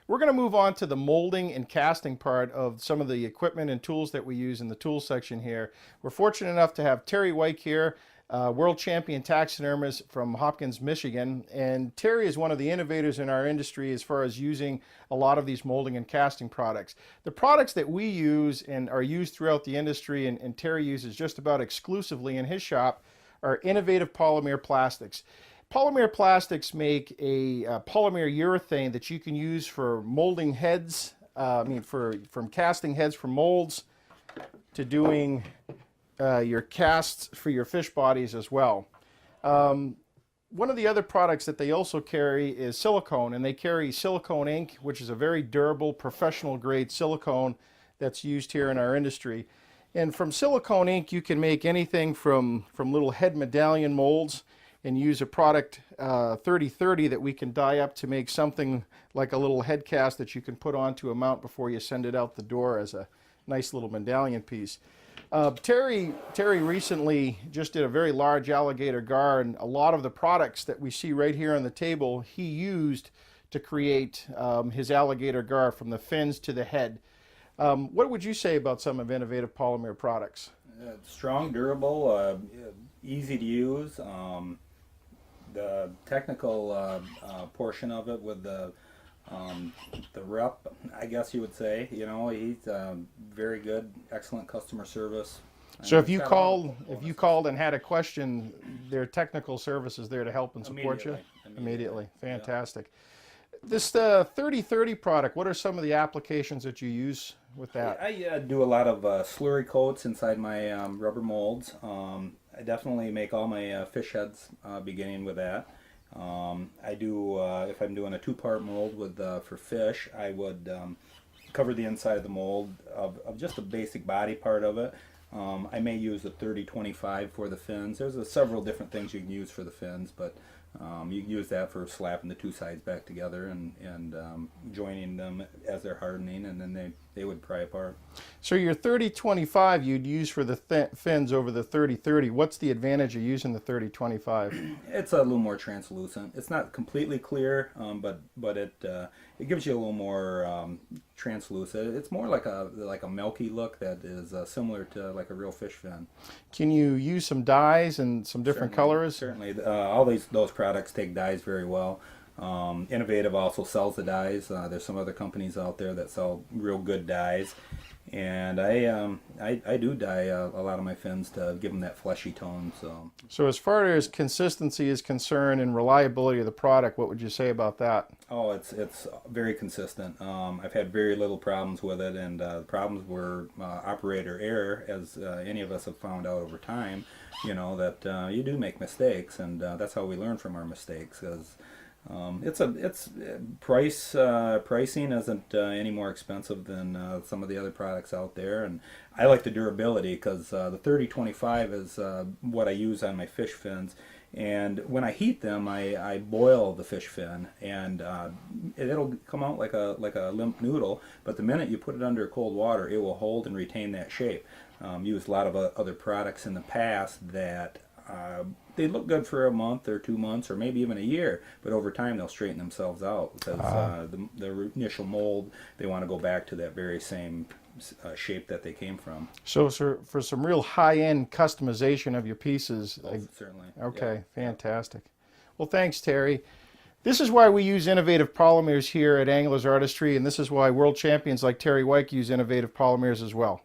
We're going to move on to the molding and casting part of some of the equipment and tools that we use in the tools section here. We're fortunate enough to have Terry White here, world champion taxidermist from Hopkins, Michigan. And Terry is one of the innovators in our industry as far as using a lot of these molding and casting products. The products that we use and are used throughout the industry, and Terry uses just about exclusively in his shop, are innovative polymer plastics. Polymer plastics make a polymer urethane that you can use for molding heads, from casting heads for molds to doing your casts for your fish bodies as well. One of the other products that they also carry is silicone, and they carry silicone ink, which is a very durable, professional grade silicone that's used here in our industry. And from silicone ink, you can make anything from little head medallion molds, and use a product 3030 that we can dye up to make something like a little head cast that you can put onto a mount before you send it out the door as a nice little medallion piece. Terry recently just did a very large alligator gar, and a lot of the products that we see right here on the table he used to create his alligator gar, from the fins to the head. What would you say about some of innovative polymer products? Strong, durable, easy to use. The technical portion of it with the rep, I guess you would say, he's very good, excellent customer service. So if you called and had a question, their technical service is there to help and support you? Immediately. Fantastic. Yeah. This 3030 product, what are some of the applications that you use with that? I do a lot of slurry coats inside my rubber molds. I definitely make all my fish heads beginning with that. I do, if I'm doing a two-part mold with for fish, I would cover the inside of the mold of just the basic body part of it. I may use a 3025 for the fins. There's several different things you can use for the fins, but you can use that for slapping the two sides back together and joining them as they're hardening, and then they would pry apart. So your 3025 you'd use for the fins over the 3030. What's the advantage of using the 3025? It's a little more translucent. It's not completely clear, but it gives you a little more translucent. It's more like a milky look that is similar to like a real fish fin. Can you use some dyes and some different colors? Certainly. All those products take dyes very well. Innovative also sells the dyes. There's some other companies out there that sell real good dyes, and I do dye a lot of my fins to give them that fleshy tone. So as far as consistency is concerned and reliability of the product, what would you say about that? Oh, it's very consistent. I've had very little problems with it, and the problems were operator error, as any of us have found out over time. That you do make mistakes, and that's how we learn from our mistakes. Because pricing isn't any more expensive than some of the other products out there, and I like the durability because the 3025 is what I use on my fish fins, and when I heat them, I boil the fish fin, and it'll come out like a limp noodle, but the minute you put it under cold water, it will hold and retain that shape. Used a lot of other products in the past that they look good for a month or 2 months or maybe even a year, but over time they'll straighten themselves out because the initial mold, they want to go back to that very same shape that they came from. So for some real high-end customization of your pieces. Certainly. Okay, yeah. Fantastic. Well, thanks, Terry. This is why we use innovative polymers here at Anglers Artistry, and this is why world champions like Terry White use innovative polymers as well.